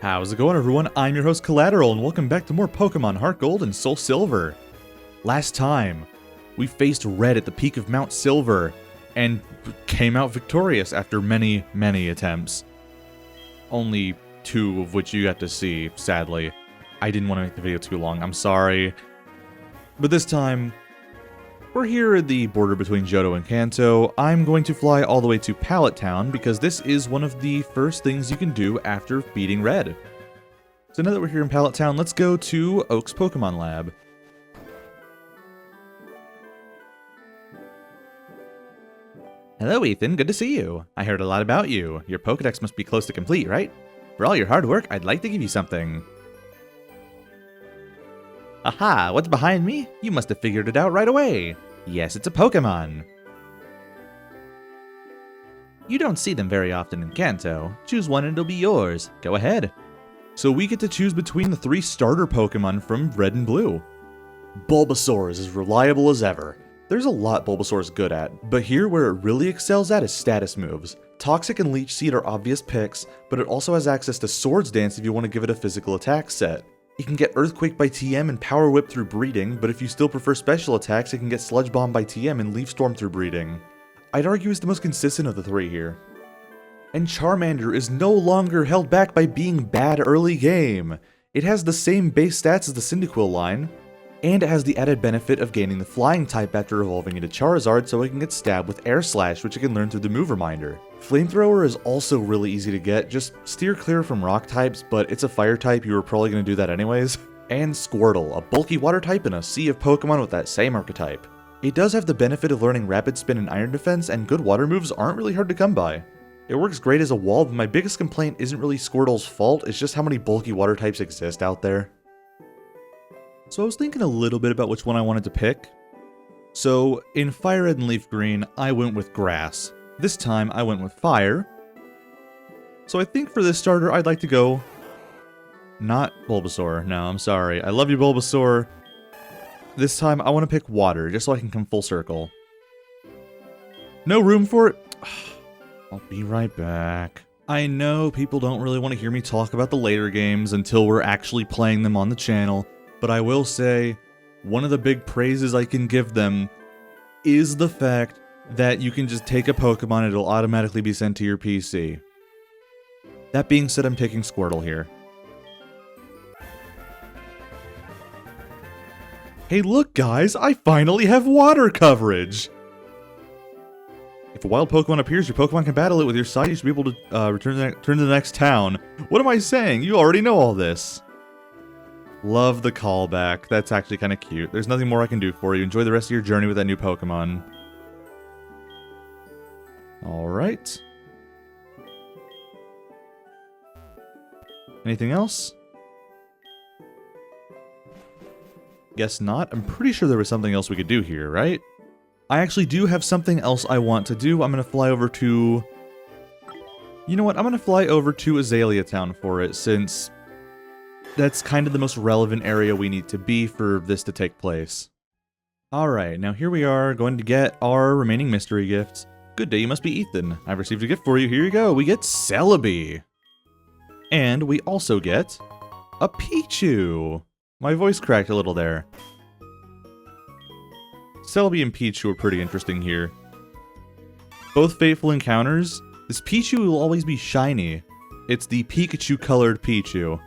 How's it going, everyone? I'm your host Collateral, and welcome back to more Pokemon HeartGold and SoulSilver. Last time, we faced Red at the peak of Mount Silver, and came out victorious after many, many attempts. Only 2 of which you got to see, sadly. I didn't want to make the video too long, I'm sorry. But this time, we're here at the border between Johto and Kanto. I'm going to fly all the way to Pallet Town because this is one of the first things you can do after beating Red. So now that we're here in Pallet Town, let's go to Oak's Pokemon Lab. Hello Ethan, good to see you. I heard a lot about you. Your Pokedex must be close to complete, right? For all your hard work, I'd like to give you something. Aha, what's behind me? You must have figured it out right away. Yes, it's a Pokemon. You don't see them very often in Kanto. Choose one and it'll be yours. Go ahead. So we get to choose between the 3 starter Pokemon from Red and Blue. Bulbasaur is as reliable as ever. There's a lot Bulbasaur is good at, but here where it really excels at is status moves. Toxic and Leech Seed are obvious picks, but it also has access to Swords Dance if you want to give it a physical attack set. It can get Earthquake by TM and Power Whip through breeding, but if you still prefer special attacks, it can get Sludge Bomb by TM and Leaf Storm through breeding. I'd argue it's the most consistent of the 3 here. And Charmander is no longer held back by being bad early game. It has the same base stats as the Cyndaquil line, and it has the added benefit of gaining the Flying type after evolving into Charizard so it can get stabbed with Air Slash, which it can learn through the Move Reminder. Flamethrower is also really easy to get, just steer clear from rock types, but it's a fire type, you were probably going to do that anyways. And Squirtle, a bulky water type in a sea of Pokemon with that same archetype. It does have the benefit of learning Rapid Spin and Iron Defense, and good water moves aren't really hard to come by. It works great as a wall, but my biggest complaint isn't really Squirtle's fault, it's just how many bulky water types exist out there. So I was thinking a little bit about which one I wanted to pick. So in Fire Red and Leaf Green, I went with Grass. This time I went with Fire. So I think for this starter I'd like to go... not Bulbasaur, no, I'm sorry. I love you, Bulbasaur. This time I want to pick Water, just so I can come full circle. No room for it? I'll be right back. I know people don't really want to hear me talk about the later games until we're actually playing them on the channel. But I will say, one of the big praises I can give them is the fact that you can just take a Pokemon and it'll automatically be sent to your PC. That being said, I'm picking Squirtle here. Hey look guys, I finally have water coverage! If a wild Pokemon appears, your Pokemon can battle it with your side, you should be able to return to the next town. What am I saying? You already know all this. Love the callback. That's actually kind of cute. There's nothing more I can do for you. Enjoy the rest of your journey with that new Pokemon. Alright. Anything else? Guess not. I'm pretty sure there was something else we could do here, right? I actually do have something else I want to do. I'm going to fly over to... You know what? I'm going to fly over to Azalea Town for it, since... that's kind of the most relevant area we need to be for this to take place. Alright, now here we are, going to get our remaining mystery gifts. Good day, you must be Ethan. I've received a gift for you, here you go. We get Celebi! And we also get a Pichu! My voice cracked a little there. Celebi and Pichu are pretty interesting here. Both fateful encounters. This Pichu will always be shiny. It's the Pikachu-colored Pichu.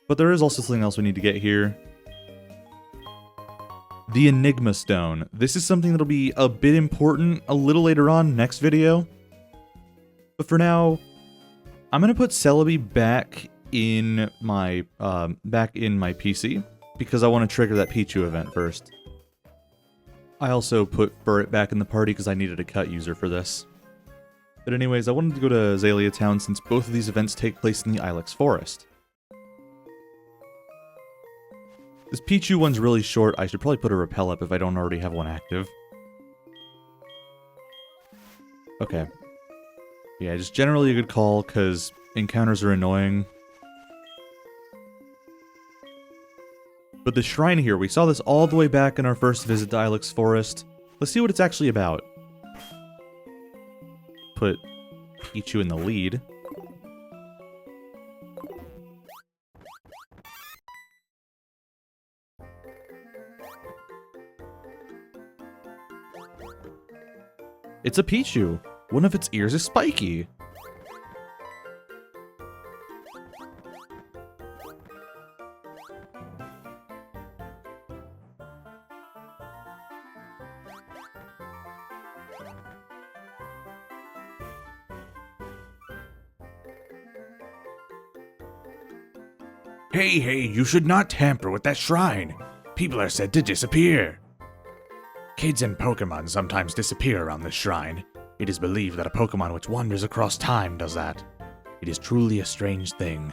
But there is also something else we need to get here. The Enigma Stone. This is something that'll be a bit important a little later on, next video. But for now, I'm gonna put Celebi back in my PC because I want to trigger that Pichu event first. I also put Furret back in the party because I needed a cut user for this. But anyways, I wanted to go to Azalea Town since both of these events take place in the Ilex Forest. This Pichu one's really short. I should probably put a repel up if I don't already have one active. Okay. Yeah, just generally a good call, because encounters are annoying. But the shrine here, we saw this all the way back in our first visit to Ilex Forest. Let's see what it's actually about. put Pichu in the lead. It's a Pichu. One of its ears is spiky. Hey, you should not tamper with that shrine. People are said to disappear. Kids and Pokemon sometimes disappear around this shrine. It is believed that a Pokemon which wanders across time does that. It is truly a strange thing.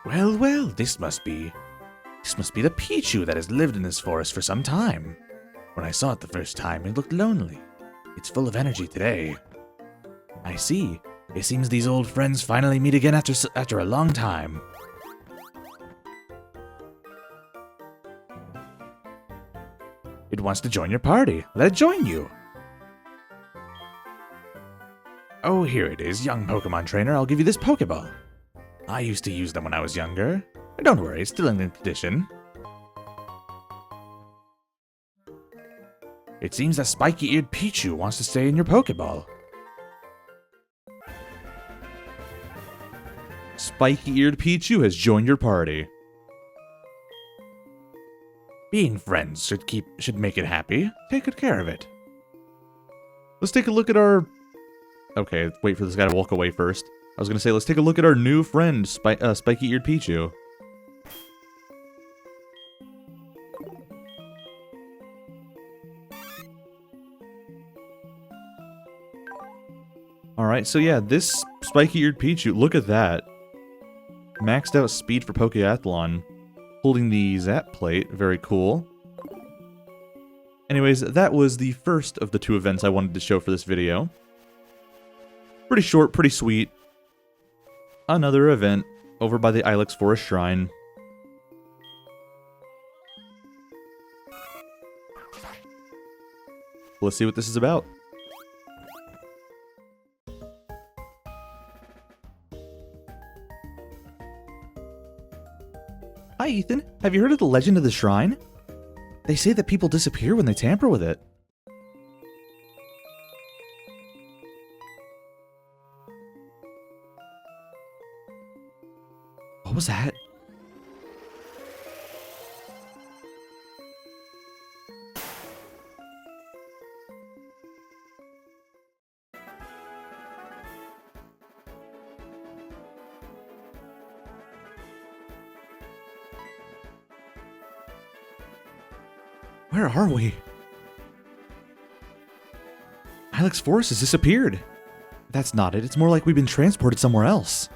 Well, this must be the Pichu that has lived in this forest for some time. When I saw it the first time, it looked lonely. It's full of energy today. I see. It seems these old friends finally meet again after a long time. It wants to join your party. Let it join you. Oh, here it is, young Pokemon trainer. I'll give you this Pokeball. I used to use them when I was younger. Don't worry, it's still in good condition. It seems that spiky-eared Pichu wants to stay in your Pokeball. Spiky-eared Pichu has joined your party. Being friends should make it happy. Take good care of it. Let's take a look at our... Okay, wait for this guy to walk away first. I was gonna say, let's take a look at our new friend, Spiky-eared Pichu. Alright, so yeah, this Spiky-eared Pichu, look at that. Maxed out speed for Pokeathlon. Holding the Zap plate, very cool. Anyways, that was the first of the two events I wanted to show for this video. Pretty short, pretty sweet. Another event over by the Ilex Forest Shrine. Let's see what this is about. Hi, Ethan. Have you heard of the legend of the shrine? They say that people disappear when they tamper with it. What was that? Where are we? Ilex Forest has disappeared. That's not it. It's more like we've been transported somewhere else.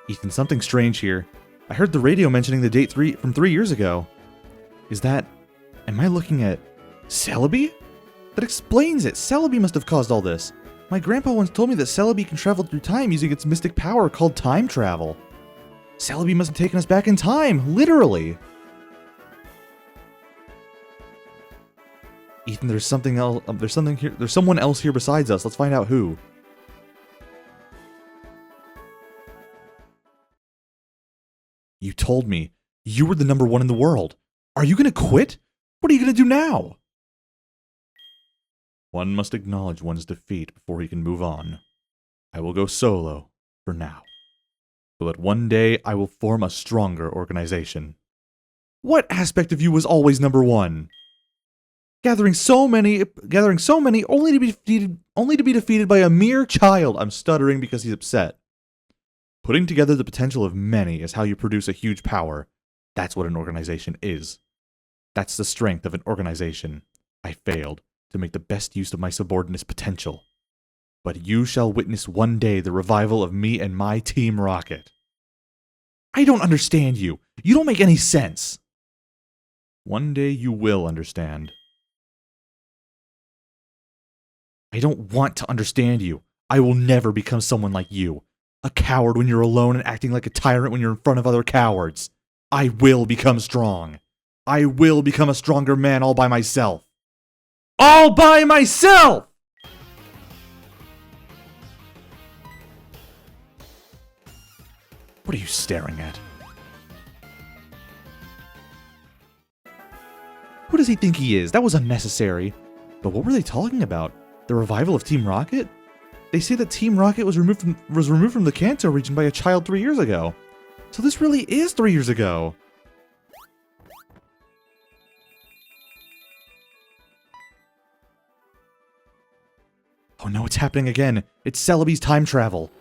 Ethan, something strange here. I heard the radio mentioning the date from 3 years ago. Is that... Am I looking at... Celebi? That explains it. Celebi must have caused all this. My grandpa once told me that Celebi can travel through time using its mystic power called time travel. Celebi must have taken us back in time, literally. Ethan, there's something else. There's something here. There's someone else here besides us. Let's find out who. You told me you were the #1 in the world. Are you gonna quit? What are you gonna do now? One must acknowledge one's defeat before he can move on. I will go solo for now, so that one day I will form a stronger organization. What aspect of you was always #1? Gathering so many only to be defeated by a mere child. I'm stuttering because he's upset. Putting together the potential of many is how you produce a huge power. That's what an organization is. That's the strength of an organization. I failed to make the best use of my subordinate's potential. But you shall witness one day the revival of me and my Team Rocket. I don't understand you. You don't make any sense. One day you will understand. I don't want to understand you. I will never become someone like you. A coward when you're alone and acting like a tyrant when you're in front of other cowards. I will become strong. I will become a stronger man all by myself. All by myself! What are you staring at? Who does he think he is? That was unnecessary. But what were they talking about? The revival of Team Rocket? They say that Team Rocket was removed from the Kanto region by a child 3 years ago. So this really is 3 years ago. Oh no, it's happening again. It's Celebi's time travel.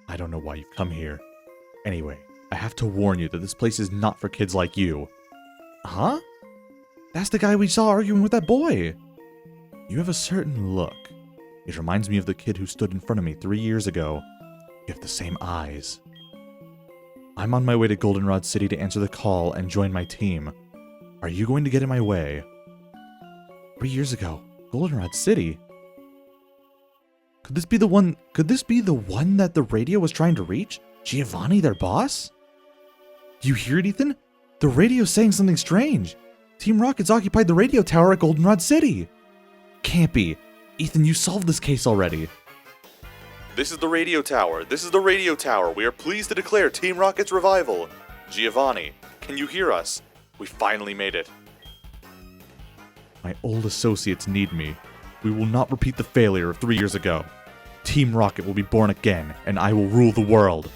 I don't know why you've come here. Anyway, I have to warn you that this place is not for kids like you. Huh? That's the guy we saw arguing with that boy. You have a certain look. It reminds me of the kid who stood in front of me 3 years ago. You have the same eyes. I'm on my way to Goldenrod City to answer the call and join my team. Are you going to get in my way? 3 years ago, Goldenrod City? Could this be the one that the radio was trying to reach? Giovanni, their boss? Do you hear it, Ethan? The radio's saying something strange. Team Rocket's occupied the radio tower at Goldenrod City. Can't be. Ethan, you solved this case already. This is the radio tower. This is the radio tower. We are pleased to declare Team Rocket's revival. Giovanni, can you hear us? We finally made it. My old associates need me. We will not repeat the failure of 3 years ago. Team Rocket will be born again, and I will rule the world.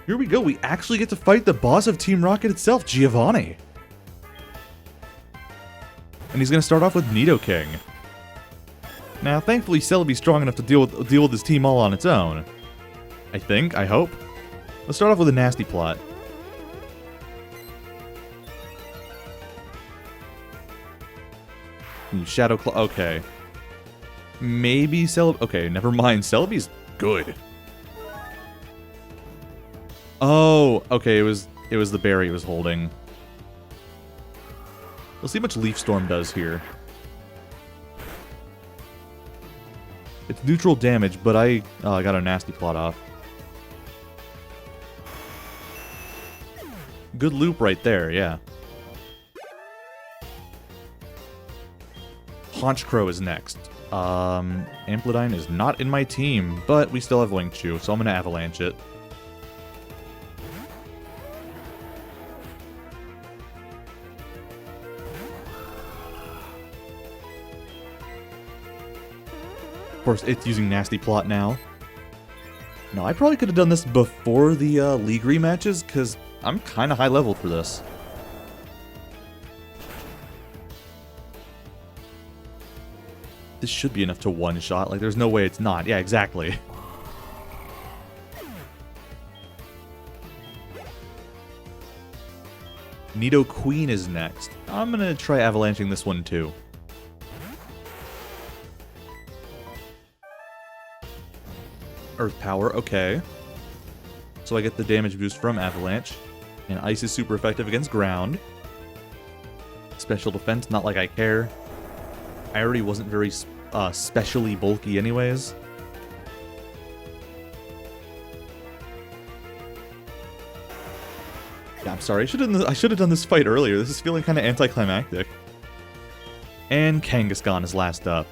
Here we go. We actually get to fight the boss of Team Rocket itself, Giovanni. And he's going to start off with Nidoking. Now, thankfully, Celebi's strong enough to deal with his team all on its own. I think. I hope. Let's start off with a nasty plot. Shadow Claw. Okay. Maybe Celebi. Okay, never mind. Celebi's good. Oh, okay. It was the berry he was holding. Let's see how much Leaf Storm does here. It's neutral damage, but I got a nasty plot off. Good loop right there, yeah. Haunch Crow is next. Amplodine is not in my team, but we still have Wing Chew, so I'm gonna Avalanche it. Of course, it's using Nasty Plot now. No, I probably could have done this before the league rematches, because I'm kind of high level for this. This should be enough to one-shot. Like, there's no way it's not. Yeah, exactly. Nidoqueen is next. I'm gonna try avalanching this one too. Earth Power, okay. So I get the damage boost from Avalanche. And Ice is super effective against ground. Special defense, not like I care. I already wasn't very specially bulky anyways. Yeah, I'm sorry. I should have done this fight earlier. This is feeling kind of anticlimactic. And Kangaskhan is last up.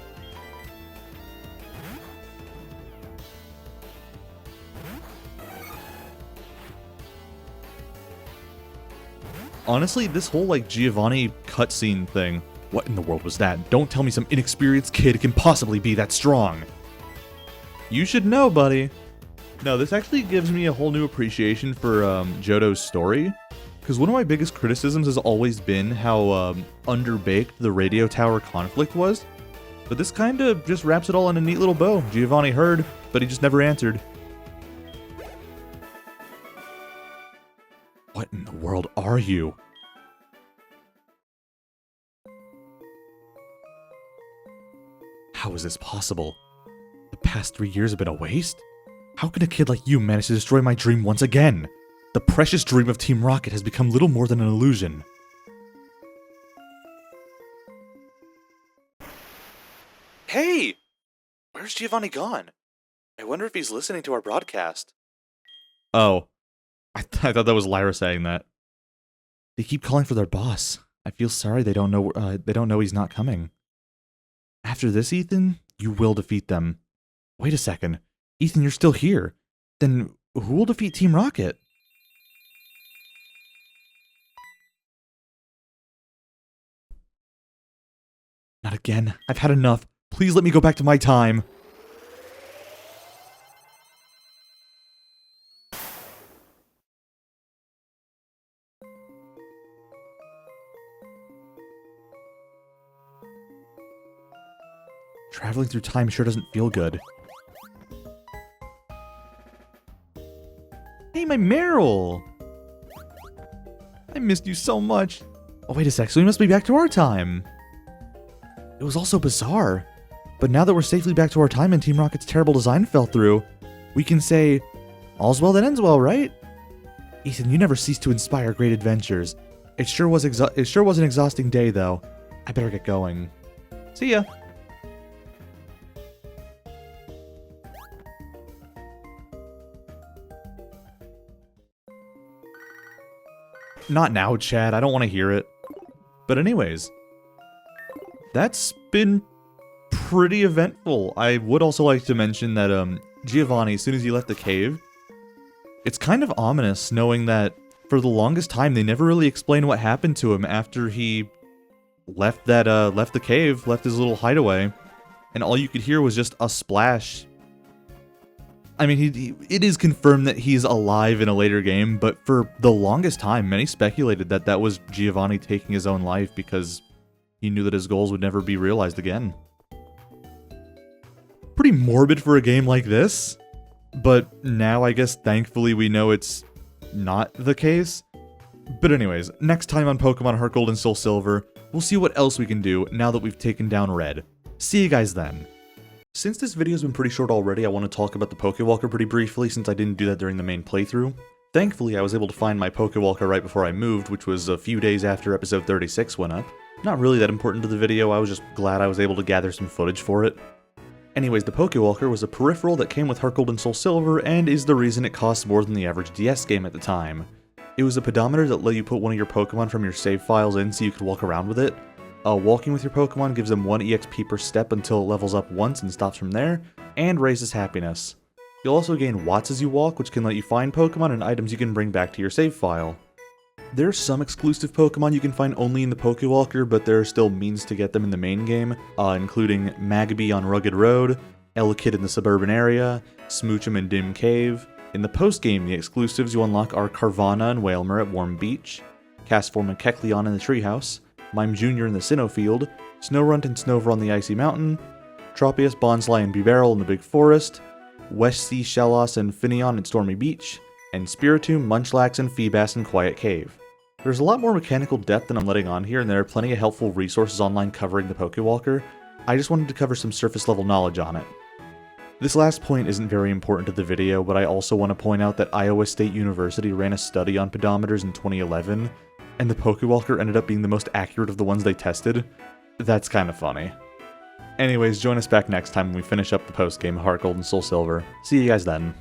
Honestly, this whole, like, Giovanni cutscene thing, what in the world was that? Don't tell me some inexperienced kid can possibly be that strong. You should know, buddy. No, this actually gives me a whole new appreciation for Johto's story. Because one of my biggest criticisms has always been how underbaked the radio tower conflict was. But this kind of just wraps it all in a neat little bow. Giovanni heard, but he just never answered. What in the world are you? How is this possible? The past 3 years have been a waste? How can a kid like you manage to destroy my dream once again? The precious dream of Team Rocket has become little more than an illusion. Hey! Where's Giovanni gone? I wonder if he's listening to our broadcast. Oh. I thought that was Lyra saying that. They keep calling for their boss. I feel sorry they don't know he's not coming. After this, Ethan, you will defeat them. Wait a second. Ethan, you're still here. Then who will defeat Team Rocket? Not again. I've had enough. Please let me go back to my time. Traveling through time sure doesn't feel good. Hey, my Meryl! I missed you so much. Oh, wait a sec, so we must be back to our time. It was all so bizarre. But now that we're safely back to our time and Team Rocket's terrible design fell through, we can say, all's well that ends well, right? Ethan, you never cease to inspire great adventures. It sure was an exhausting day, though. I better get going. See ya. Not now, Chad. I don't want to hear it. But anyways, that's been pretty eventful. I would also like to mention that Giovanni, as soon as he left the cave, it's kind of ominous knowing that for the longest time they never really explained what happened to him after he left the cave, left his little hideaway, and all you could hear was just a splash. I mean, it is confirmed that he's alive in a later game, but for the longest time, many speculated that that was Giovanni taking his own life because he knew that his goals would never be realized again. Pretty morbid for a game like this, but now I guess thankfully we know it's not the case. But anyways, next time on Pokemon HeartGold and SoulSilver, we'll see what else we can do now that we've taken down Red. See you guys then. Since this video's been pretty short already, I want to talk about the Pokewalker pretty briefly since I didn't do that during the main playthrough. Thankfully, I was able to find my Pokewalker right before I moved, which was a few days after episode 36 went up. Not really that important to the video, I was just glad I was able to gather some footage for it. Anyways, the Pokewalker was a peripheral that came with HeartGold and SoulSilver and is the reason it costs more than the average DS game at the time. It was a pedometer that let you put one of your Pokemon from your save files in so you could walk around with it. Walking with your Pokemon gives them 1 EXP per step until it levels up once and stops from there, and raises happiness. You'll also gain watts as you walk, which can let you find Pokemon and items you can bring back to your save file. There's some exclusive Pokemon you can find only in the Pokewalker, but there are still means to get them in the main game, including Magby on Rugged Road, Elekid in the suburban area, Smoochum in Dim Cave. In the post-game, the exclusives you unlock are Carvana and Whalmer at Warm Beach, Castform and Kecleon in the Treehouse, Mime Jr. in the Sinnoh Field, Snowrunt and Snover on the Icy Mountain, Tropius, Bonsly, and Bibarel in the Big Forest, West Sea Shellos and Finneon at Stormy Beach, and Spiritomb, Munchlax, and Feebas in Quiet Cave. There's a lot more mechanical depth than I'm letting on here, and there are plenty of helpful resources online covering the Pokewalker. I just wanted to cover some surface level knowledge on it. This last point isn't very important to the video, but I also want to point out that Iowa State University ran a study on pedometers in 2011, and the Pokewalker ended up being the most accurate of the ones they tested. That's kind of funny. Anyways, join us back next time when we finish up the post-game HeartGold and SoulSilver. See you guys then.